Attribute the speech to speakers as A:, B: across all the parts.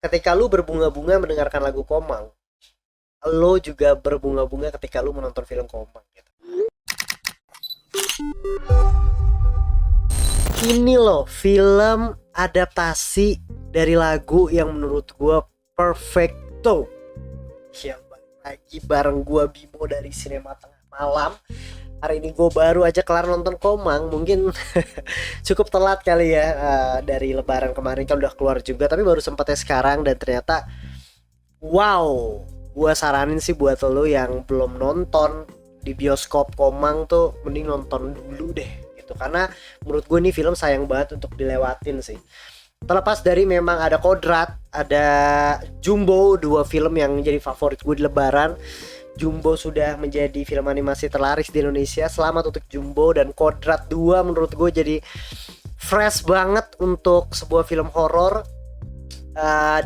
A: Ketika lu berbunga-bunga mendengarkan lagu Komang, lo juga berbunga-bunga ketika lu menonton film Komang gitu. Ini loh film adaptasi dari lagu yang menurut gue perfecto. Yang lagi bareng gue Bimo dari Sinema Tengah Malam. Hari ini gue baru aja kelar nonton Komang. Mungkin cukup telat kali ya, dari lebaran kemarin kan udah keluar juga, tapi baru sempatnya sekarang. Dan ternyata wow, gue saranin sih buat lo yang belum nonton di bioskop Komang tuh mending nonton dulu deh gitu, karena menurut gue ini film sayang banget untuk dilewatin sih. Terlepas dari memang ada Kodrat, ada Jumbo, dua film yang jadi favorit gue di lebaran. Jumbo sudah menjadi film animasi terlaris di Indonesia. Selamat untuk Jumbo. Dan Kodrat 2 menurut gue jadi fresh banget untuk sebuah film horor.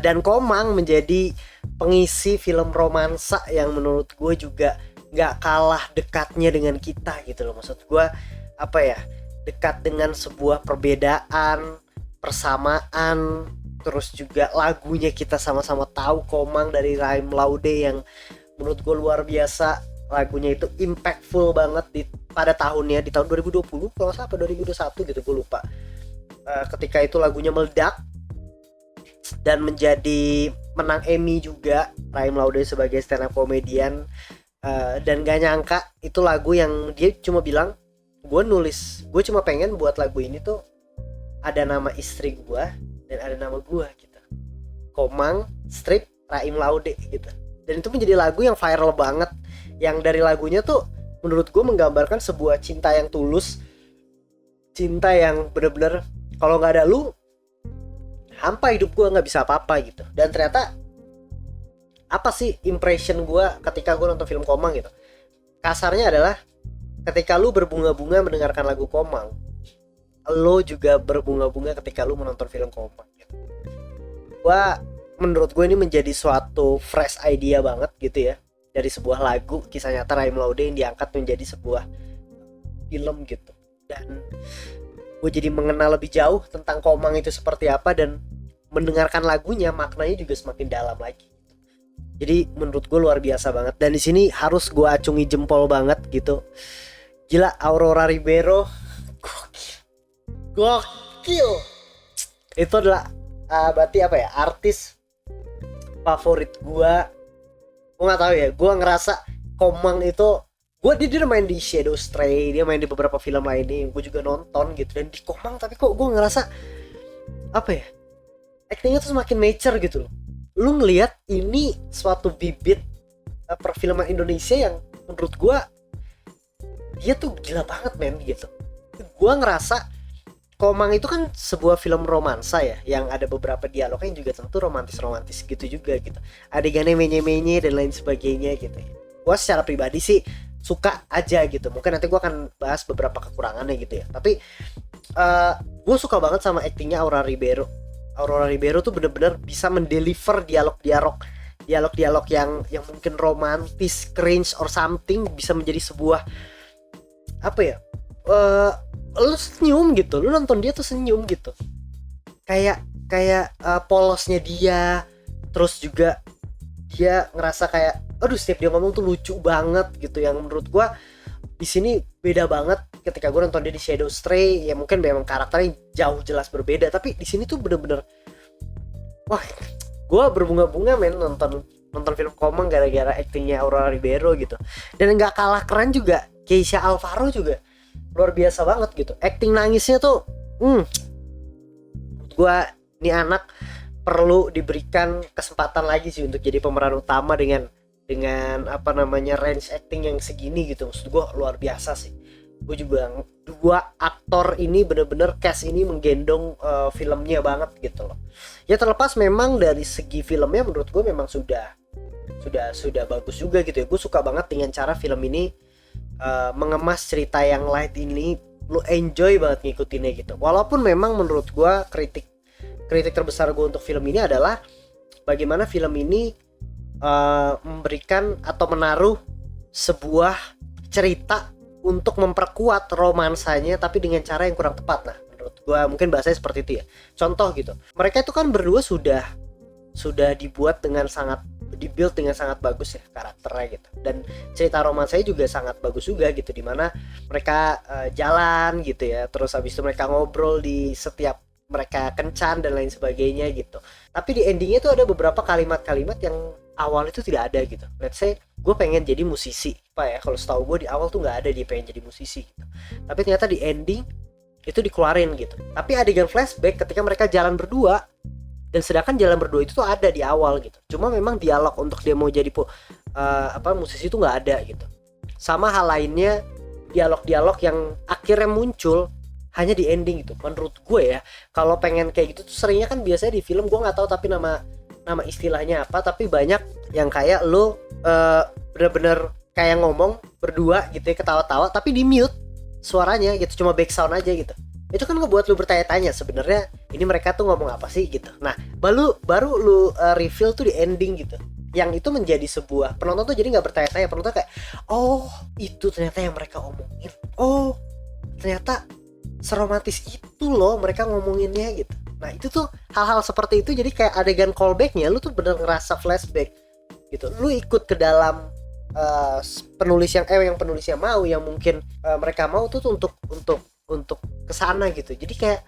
A: Dan Komang menjadi pengisi film romansa yang menurut gue juga gak kalah dekatnya dengan kita gitu loh. Maksud gue apa ya, dekat dengan sebuah perbedaan, persamaan. Terus juga lagunya kita sama-sama tahu Komang dari Raim Laude yang menurut gue luar biasa. Lagunya itu impactful banget pada tahunnya, di tahun 2020 kalau salah, 2021 gitu, gue lupa. Ketika itu lagunya meledak dan menjadi menang Emmy juga, Raim Laude sebagai stand up comedian. Dan gak nyangka itu lagu yang dia cuma bilang, gue cuma pengen buat lagu ini tuh ada nama istri gue dan ada nama gue gitu, Komang strip Raim Laude gitu. Dan itu menjadi lagu yang viral banget, yang dari lagunya tuh menurut gue menggambarkan sebuah cinta yang tulus, cinta yang bener-bener kalau nggak ada lu hampa hidup gue, nggak bisa apa-apa gitu. Dan ternyata apa sih impression gue ketika gue nonton film Komang gitu, kasarnya adalah ketika lu berbunga-bunga mendengarkan lagu Komang, lo juga berbunga-bunga ketika lu menonton film Komang gitu. Menurut gue ini menjadi suatu fresh idea banget gitu ya, dari sebuah lagu kisah nyata Raim Laude yang diangkat menjadi sebuah film gitu. Dan gue jadi mengenal lebih jauh tentang Komang itu seperti apa, dan mendengarkan lagunya maknanya juga semakin dalam lagi. Jadi menurut gue luar biasa banget, dan di sini harus gue acungi jempol banget gitu. Gila, Aurora Ribeiro gokil. Itu adalah berarti apa ya, artis favorit gue nggak tahu ya. Gue ngerasa Komang itu, dia main di Shadow Stray, dia main di beberapa film lainnya yang gue juga nonton gitu, dan di Komang tapi kok gue ngerasa apa ya, actingnya tuh semakin mature gitu loh. Lu ngelihat ini suatu bibit perfilman Indonesia yang menurut gue dia tuh gila banget men gitu. Gue ngerasa Komang itu kan sebuah film romansa ya, yang ada beberapa dialognya yang juga tentu romantis-romantis gitu juga gitu. Adegannya menye-menye dan lain sebagainya gitu. Gue secara pribadi sih suka aja gitu. Mungkin nanti gue akan bahas beberapa kekurangannya gitu ya. Tapi gue suka banget sama aktingnya Aurora Ribeiro. Aurora Ribeiro tuh bener-bener bisa mendeliver dialog-dialog yang mungkin romantis, cringe or something, bisa menjadi sebuah apa ya, lu senyum gitu, lu nonton dia tuh senyum gitu, kayak polosnya dia. Terus juga dia ngerasa kayak aduh, setiap dia ngomong tuh lucu banget gitu, yang menurut gua di sini beda banget ketika gua nonton dia di Shadow Stray. Ya mungkin memang karakternya jauh jelas berbeda, tapi di sini tuh bener-bener wah, gua berbunga-bunga men nonton film Komang gara-gara aktingnya Aurora Ribeiro gitu. Dan nggak kalah keren juga Keisha Alvaro, juga luar biasa banget gitu. Acting nangisnya tuh gua ini anak perlu diberikan kesempatan lagi sih untuk jadi pemeran utama dengan apa namanya, range acting yang segini gitu. Maksud gua luar biasa sih. Gue juga dua aktor ini bener-bener cast ini menggendong filmnya banget gitu loh. Ya terlepas memang dari segi filmnya menurut gue memang sudah bagus juga gitu ya. Gue suka banget dengan cara film ini mengemas cerita yang light ini, lu enjoy banget ngikutinnya gitu. Walaupun memang menurut gue kritik terbesar gue untuk film ini adalah bagaimana film ini memberikan atau menaruh sebuah cerita untuk memperkuat romansanya tapi dengan cara yang kurang tepat. Nah menurut gue mungkin bahasanya seperti itu ya. Contoh gitu, mereka itu kan berdua sudah sudah dibuat dengan sangat dibuild dengan sangat bagus ya karakternya gitu, dan cerita romansanya juga sangat bagus juga gitu, dimana mereka jalan gitu ya, terus habis itu mereka ngobrol di setiap mereka kencan dan lain sebagainya gitu. Tapi di endingnya tuh ada beberapa kalimat-kalimat yang awal itu tidak ada gitu. Let's say gue pengen jadi musisi, apa ya, kalau setahu gue di awal tuh nggak ada dia pengen jadi musisi gitu. Tapi ternyata di ending itu dikeluarin gitu. Tapi adegan flashback ketika mereka jalan berdua, dan sedangkan jalan berdua itu tuh ada di awal gitu. Cuma memang dialog untuk dia mau jadi musisi itu nggak ada gitu. Sama hal lainnya, dialog-dialog yang akhirnya muncul hanya di ending gitu. Menurut gue ya, kalau pengen kayak gitu tuh seringnya kan biasanya di film, gue nggak tahu tapi nama istilahnya apa, tapi banyak yang kayak lo bener-bener kayak ngomong berdua gitu ya, ketawa-tawa tapi di mute suaranya gitu, cuma background aja gitu. Itu kan ngebuat lu bertanya-tanya sebenarnya ini mereka tuh ngomong apa sih gitu. Nah baru lu reveal tuh di ending gitu, yang itu menjadi sebuah, penonton tuh jadi nggak bertanya-tanya, penonton kayak oh itu ternyata yang mereka omongin, oh ternyata seromantis itu loh mereka ngomonginnya gitu. Nah itu tuh hal-hal seperti itu jadi kayak adegan callbacknya lu tuh bener ngerasa flashback gitu, lu ikut ke dalam penulis yang penulisnya mau, yang mungkin mereka mau tuh untuk kesana gitu. Jadi kayak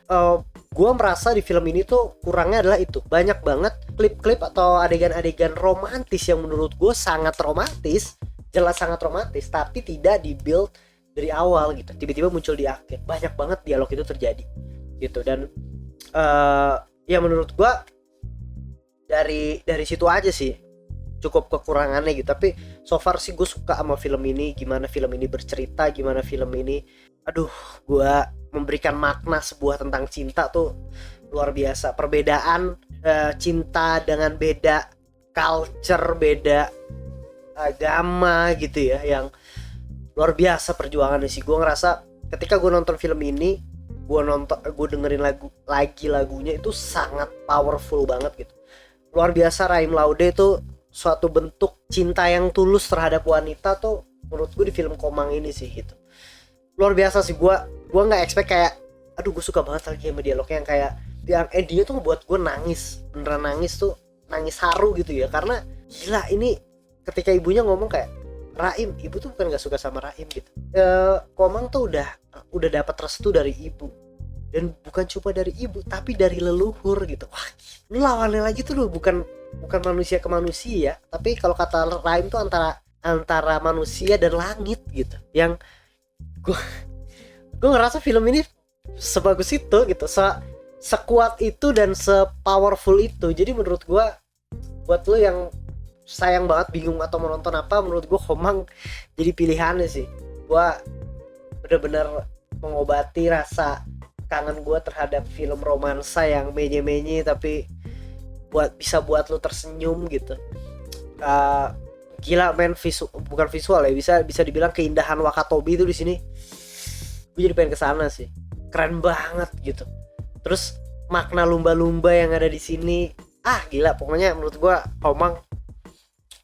A: gue merasa di film ini tuh kurangnya adalah itu, banyak banget klip-klip atau adegan-adegan romantis yang menurut gue sangat romantis, jelas sangat romantis, tapi tidak dibuild dari awal gitu, tiba-tiba muncul di akhir. Banyak banget dialog itu terjadi gitu, dan ya menurut gue dari situ aja sih cukup kekurangannya gitu. Tapi so far sih gue suka sama film ini, gimana film ini bercerita, gimana film ini gue memberikan makna sebuah tentang cinta tuh luar biasa. Perbedaan cinta dengan beda culture, beda agama gitu ya, yang luar biasa perjuangannya sih. Gue ngerasa ketika gue nonton film ini, gue dengerin lagunya itu sangat powerful banget gitu. Luar biasa. Raim Laude itu suatu bentuk cinta yang tulus terhadap wanita tuh menurut gue di film Komang ini sih gitu. Luar biasa sih. Gue nggak expect kayak gue suka banget lagi sama dialognya yang kayak yang endingnya tuh buat gue nangis, beneran nangis tuh, nangis haru gitu ya, karena gila ini ketika ibunya ngomong kayak Raim, ibu tuh bukan nggak suka sama Raim gitu. Komang tuh udah dapat restu dari ibu, dan bukan cuma dari ibu tapi dari leluhur gitu. Wah, lu lawannya lagi tuh lu bukan manusia ke manusia, tapi kalau kata Raim tuh antara manusia dan langit gitu. Yang gue ngerasa film ini sebagus itu gitu, sekuat itu dan sepowerful itu. Jadi menurut gue, buat lu yang sayang banget bingung atau menonton apa, menurut gue Komang jadi pilihannya sih. Gue bener-bener mengobati rasa kangen gue terhadap film romansa yang menye-menye tapi bisa buat lu tersenyum gitu. Gila men, bukan visual ya, bisa dibilang keindahan Wakatobi itu di sini. Gue jadi pengen kesana sih, keren banget gitu. Terus makna lumba-lumba yang ada di sini, gila pokoknya menurut gue Komang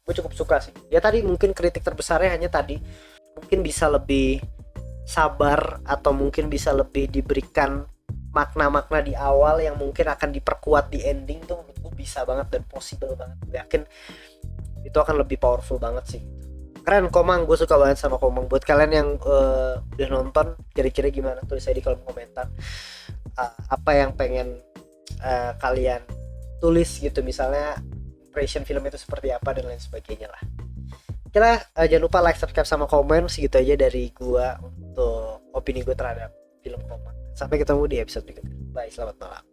A: gue cukup suka sih. Ya tadi mungkin kritik terbesarnya hanya tadi, mungkin bisa lebih sabar atau mungkin bisa lebih diberikan makna-makna di awal yang mungkin akan diperkuat di ending tuh. Menurut gue bisa banget dan possible banget. Gue yakin itu akan lebih powerful banget sih. Keren Komang, gue suka banget sama Komang. Buat kalian yang udah nonton, kira-kira gimana, tulis aja di kolom komentar. Apa yang pengen kalian tulis gitu, misalnya impression film itu seperti apa dan lain sebagainya lah. Kira jangan lupa like, subscribe sama komen. Segitu aja dari gue untuk opini gue terhadap film Komang. Sampai ketemu di episode berikutnya. Bye, selamat malam.